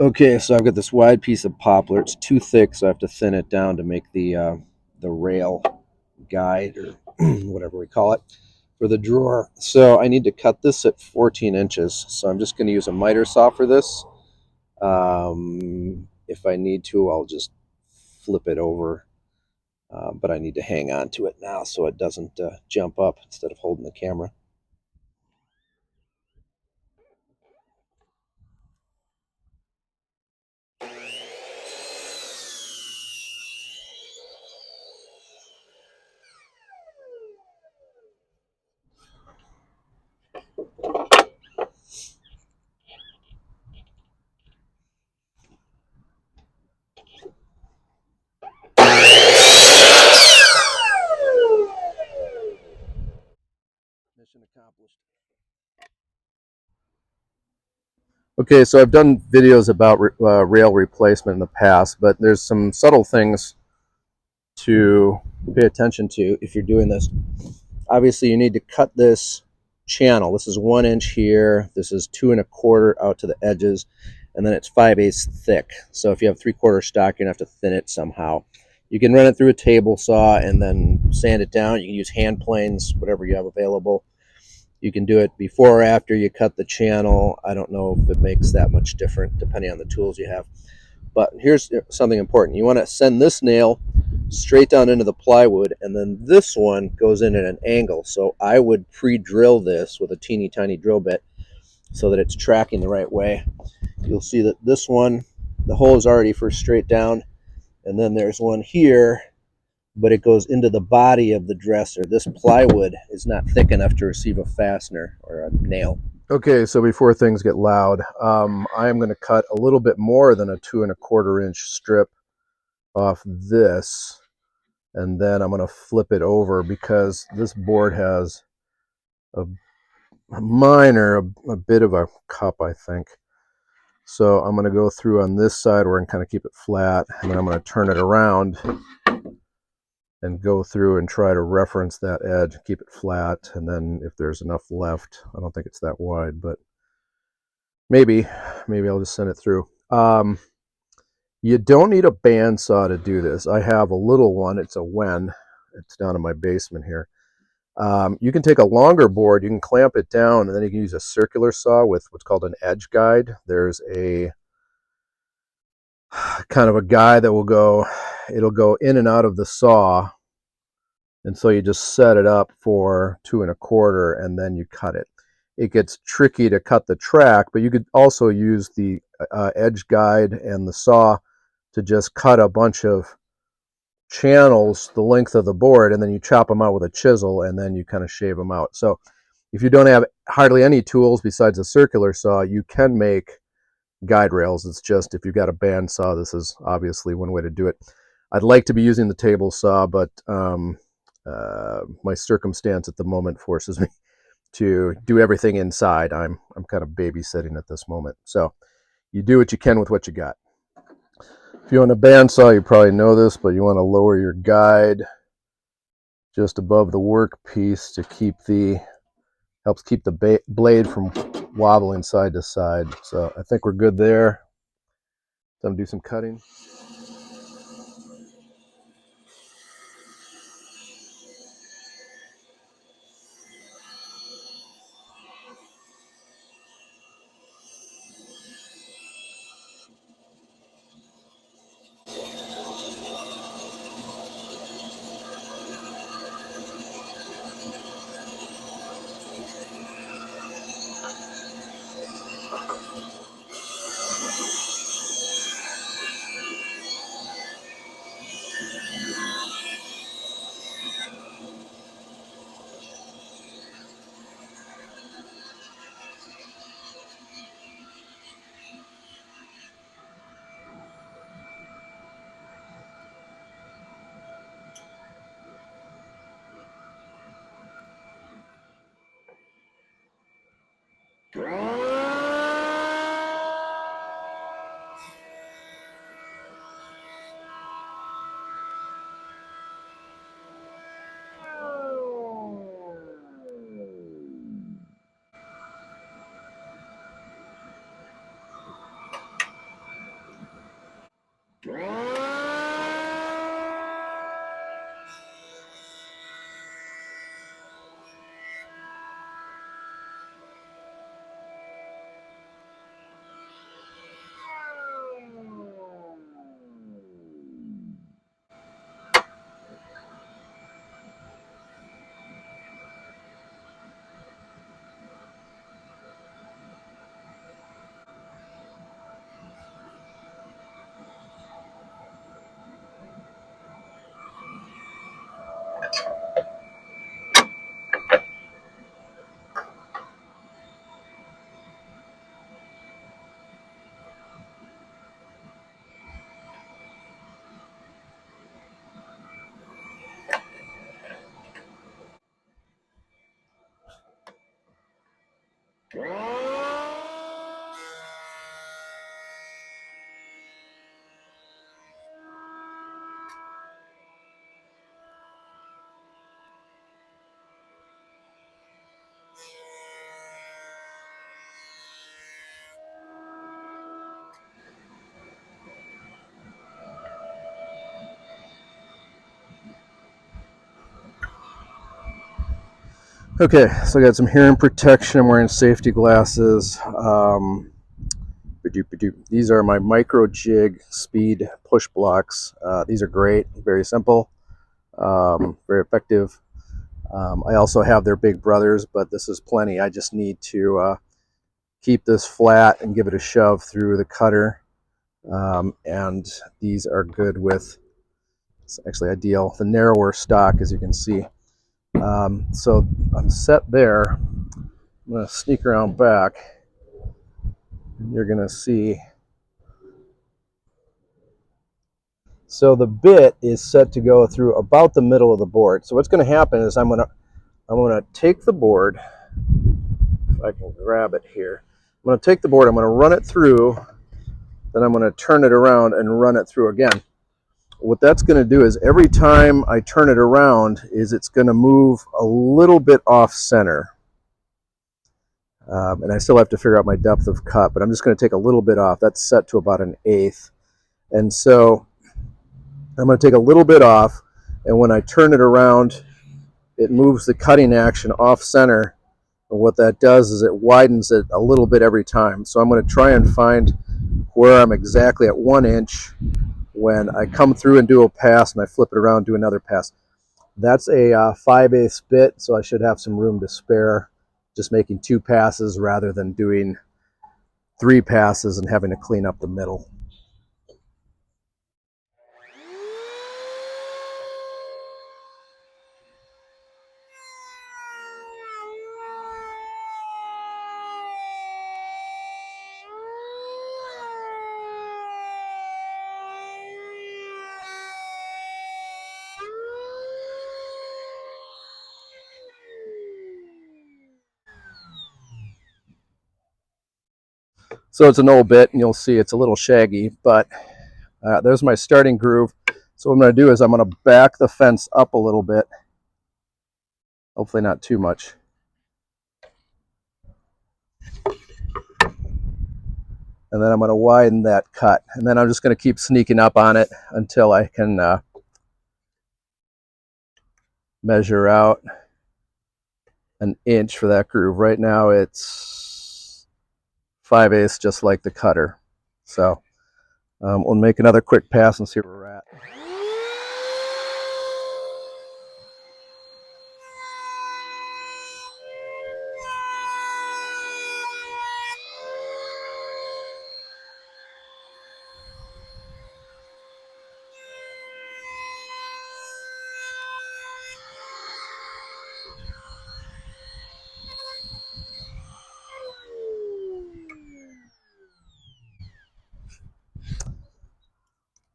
Okay, so I've got this wide piece of poplar. It's too thick, so I have to thin it down to make the rail guide or whatever we call it for the drawer. So I need to cut this at 14 inches. So I'm just going to use a miter saw for this. If I need to, I'll just flip it over. But I need to hang on to it now so it doesn't jump up instead of holding the camera. Mission accomplished. Okay, so I've done videos about rail replacement in the past, but there's some subtle things to pay attention to if you're doing this. Obviously, you need to cut this channel. This is 1 inch here. This is 2 1/4 out to the edges, and then it's 5/8 thick. So if you have 3/4 stock, you're gonna have to thin it somehow. You can run it through a table saw and then sand it down. You can use hand planes, whatever you have available. You can do it before or after you cut the channel. I don't know if it makes that much different depending on the tools you have. But here's something important. You want to send this nail straight down into the plywood, and then this one goes in at an angle. So I would pre-drill this with a teeny tiny drill bit so that it's tracking the right way. You'll see that this one, the hole is already for straight down, and then there's one here, but it goes into the body of the dresser. This plywood is not thick enough to receive a fastener or a nail. Okay, so before things get loud, I am going to cut a little bit more than a 2 1/4 inch strip off this, and then I'm going to flip it over because this board has a bit of a cup, I think. So I'm going to go through on this side where I can kind of keep it flat, and then I'm going to turn it around and go through and try to reference that edge, keep it flat, and then if there's enough left, I don't think it's that wide, but maybe I'll just send it through. You don't need a bandsaw to do this. I have a little one. It's a Wen. It's down in my basement here. You can take a longer board, you can clamp it down, and then you can use a circular saw with what's called an edge guide. There's a kind of a guide that it'll go in and out of the saw, and so you just set it up for 2 1/4, and then you cut it. It gets tricky to cut the track, but you could also use the edge guide and the saw to just cut a bunch of channels the length of the board, and then you chop them out with a chisel, and then you kind of shave them out. So if you don't have hardly any tools besides a circular saw, you can make guide rails. It's just if you've got a band saw, this is obviously one way to do it. I'd like to be using the table saw, but my circumstance at the moment forces me to do everything inside. I'm kind of babysitting at this moment. So you do what you can with what you got. If you want a bandsaw, you probably know this, but you want to lower your guide just above the workpiece to helps keep the blade from wobbling side to side. So I think we're good there. Time to do some cutting. Okay, so I got some hearing protection. I'm wearing safety glasses. These are my micro jig speed push blocks. These are great, very simple, very effective. I also have their big brothers, but this is plenty. I just need to keep this flat and give it a shove through the cutter. And these are good with, it's actually ideal, the narrower stock, as you can see. So I'm set there. I'm going to sneak around back. And you're going to see. So the bit is set to go through about the middle of the board. So what's going to happen is I'm going to take the board. If I can grab it here, I'm going to take the board. I'm going to run it through. Then I'm going to turn it around and run it through again. What that's going to do is every time I turn it around, it's going to move a little bit off center. And I still have to figure out my depth of cut, but I'm just going to take a little bit off. That's set to about 1/8. And so I'm going to take a little bit off, and when I turn it around, it moves the cutting action off center. And what that does is it widens it a little bit every time. So I'm going to try and find where I'm exactly at 1 inch when I come through and do a pass, and I flip it around, do another pass. That's a 5/8 bit, so I should have some room to spare, just making 2 passes rather than doing 3 passes and having to clean up the middle. So it's an old bit, and you'll see it's a little shaggy, but there's my starting groove. So what I'm going to do is I'm going to back the fence up a little bit, hopefully not too much. And then I'm going to widen that cut. And then I'm just going to keep sneaking up on it until I can measure out 1 inch for that groove. Right now it's 5/8, just like the cutter. So we'll make another quick pass and see where we're at.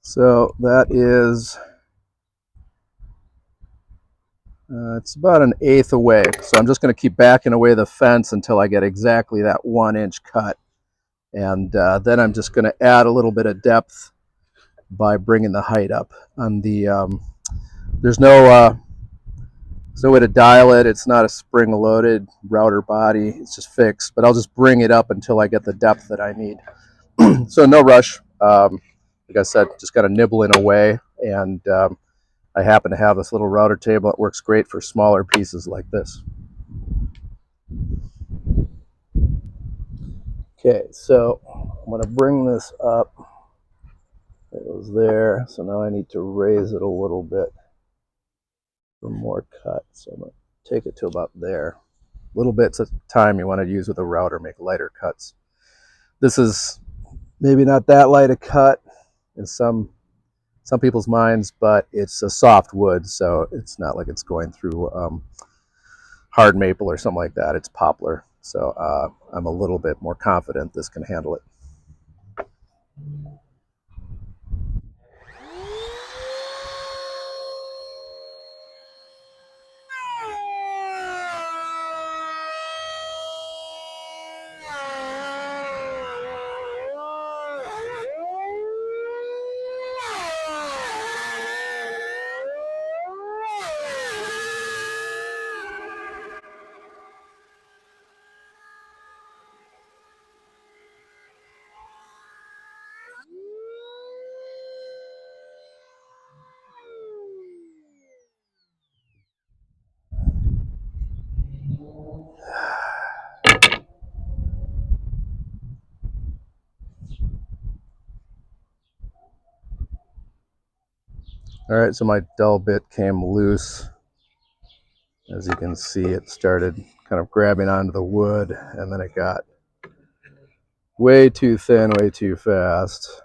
So that is, it's about 1/8 away. So I'm just going to keep backing away the fence until I get exactly that 1 inch cut. And then I'm just going to add a little bit of depth by bringing the height up. On the there's no way to dial it. It's not a spring-loaded router body. It's just fixed. But I'll just bring it up until I get the depth that I need. So no rush. Like I said, just kind of nibbling away. And I happen to have this little router table. It works great for smaller pieces like this. Okay, so I'm going to bring this up. It was there, so now I need to raise it a little bit for more cut. So I'm going to take it to about there. Little bits at a time you want to use with a router, make lighter cuts. This is maybe not that light a cut in some people's minds, but it's a soft wood, so it's not like it's going through hard maple or something like that. It's poplar, so I'm a little bit more confident this can handle it. All right, so my dull bit came loose. As you can see, it started kind of grabbing onto the wood, and then it got way too thin, way too fast,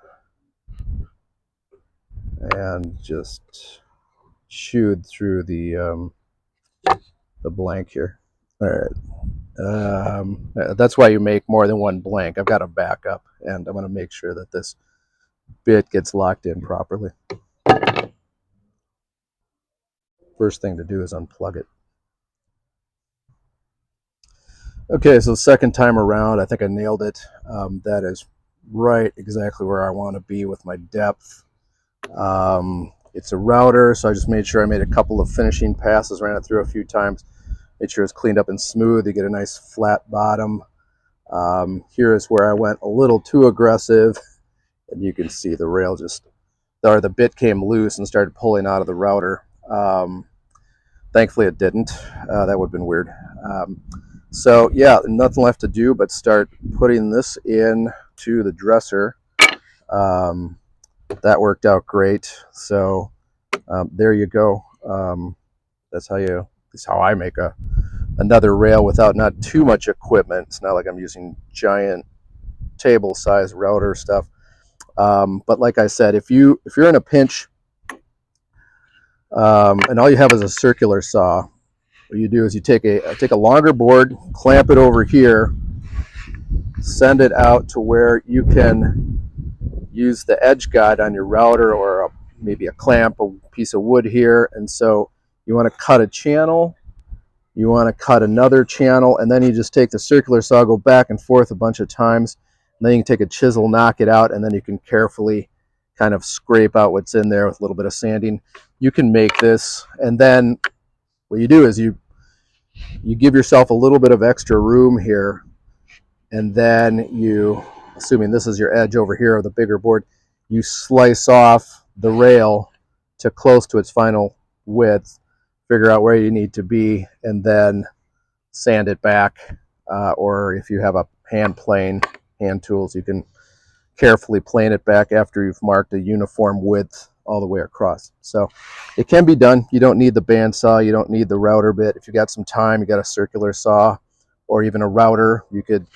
and just chewed through the blank here. All right. That's why you make more than one blank. I've got a backup, and I'm going to make sure that this bit gets locked in properly. First thing to do is unplug it. Okay, so the second time around, I think I nailed it. That is right exactly where I want to be with my depth. It's a router, so I just made sure I made a couple of finishing passes, ran it through a few times, made sure it's cleaned up and smooth. You get a nice flat bottom. Here is where I went a little too aggressive, and you can see the rail the bit came loose and started pulling out of the router. Thankfully it didn't. That would have been weird. So yeah, nothing left to do but start putting this in to the dresser. That worked out great. So there you go. That's how I make another rail without not too much equipment. It's not like I'm using giant table size router stuff. But like I said, if you're in a pinch, and all you have is a circular saw, what you do is you take a longer board, clamp it over here, send it out to where you can use the edge guide on your router, or maybe a clamp, a piece of wood here. And so you want to cut a channel, you want to cut another channel, and then you just take the circular saw, go back and forth a bunch of times, and then you can take a chisel, knock it out, and then you can carefully kind of scrape out what's in there with a little bit of sanding. You can make this, and then what you do is you give yourself a little bit of extra room here, and then you, assuming this is your edge over here of the bigger board, you slice off the rail to close to its final width, figure out where you need to be, and then sand it back. Or if you have a hand tools, you can carefully plane it back after you've marked a uniform width all the way across. So it can be done. You don't need the bandsaw, you don't need the router bit. If you got some time, you got a circular saw or even a router, you could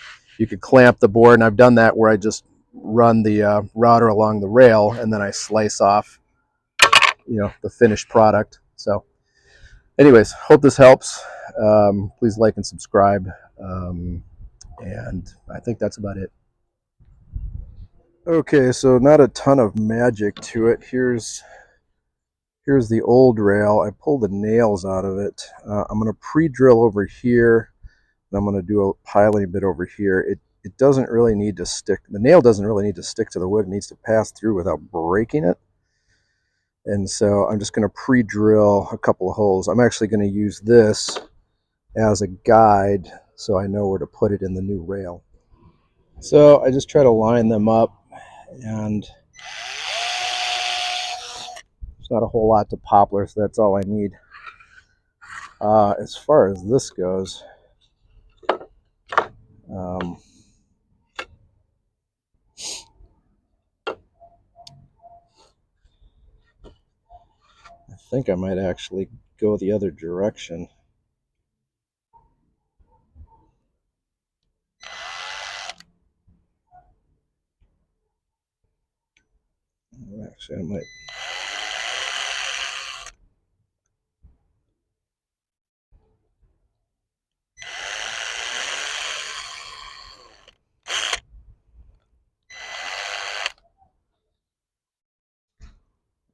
clamp the board. And I've done that where I just run the router along the rail, and then I slice off the finished product. So anyways, hope this helps. Please like and subscribe, and I think that's about it. Okay, so not a ton of magic to it. Here's the old rail. I pulled the nails out of it. I'm going to pre-drill over here, and I'm going to do a piling bit over here. It doesn't really need to stick. The nail doesn't really need to stick to the wood. It needs to pass through without breaking it. And so I'm just going to pre-drill a couple of holes. I'm actually going to use this as a guide so I know where to put it in the new rail. So I just try to line them up, and there's not a whole lot to Poplar, so that's all I need. As far as this goes, I think I might actually go the other direction. Actually, I might.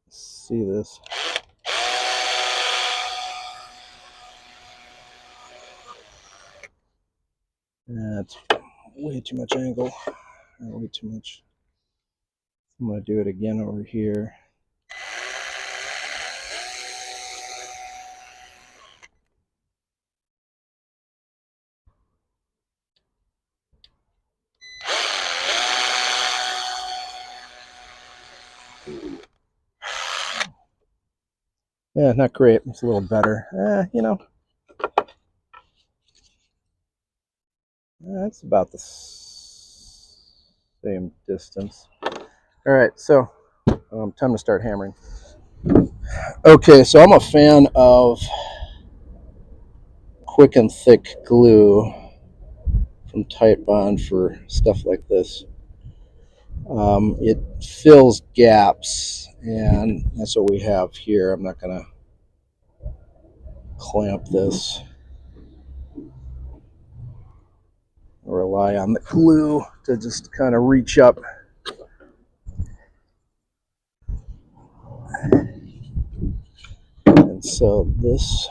See this. That's way too much angle. Way too much. I'm going to do it again over here. Yeah, not great. It's a little better. That's about the same distance. All right, so time to start hammering. Okay, so I'm a fan of quick and thick glue from Tight Bond for stuff like this. It fills gaps, and that's what we have here. I'm not going to clamp this. Rely on the glue to just kind of reach up. And so this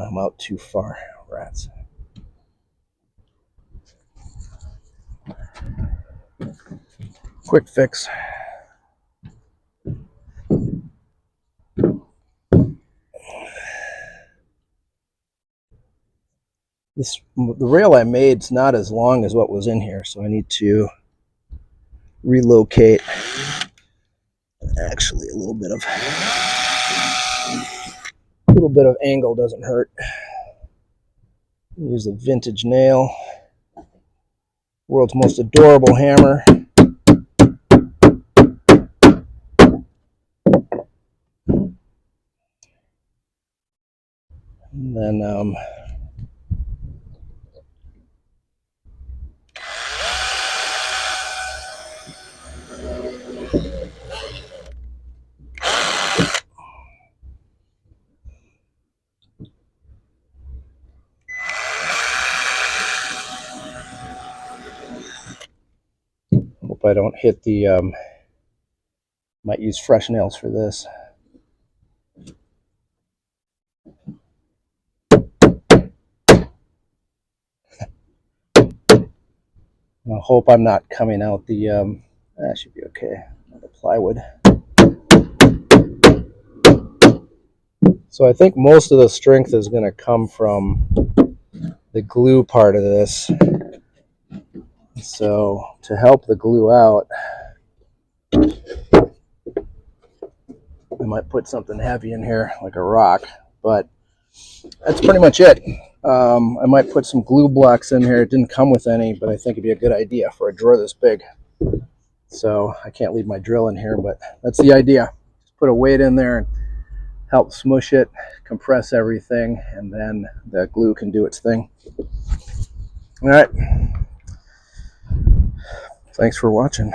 I'm out too far, rats. Quick fix. The rail I made is not as long as what was in here, so I need to relocate. Actually, a little bit of angle doesn't hurt. Use a vintage nail, world's most adorable hammer. And then hope I don't hit the, might use fresh nails for this. I hope I'm not coming out the, that should be okay, the plywood. So I think most of the strength is going to come from the glue part of this. So to help the glue out, I might put something heavy in here, like a rock, but that's pretty much it. I might put some glue blocks in here. It didn't come with any, but I think it'd be a good idea for a drawer this big. So I can't leave my drill in here, but that's the idea. Just put a weight in there and help smush it, compress everything, and then the glue can do its thing. All right. Thanks for watching.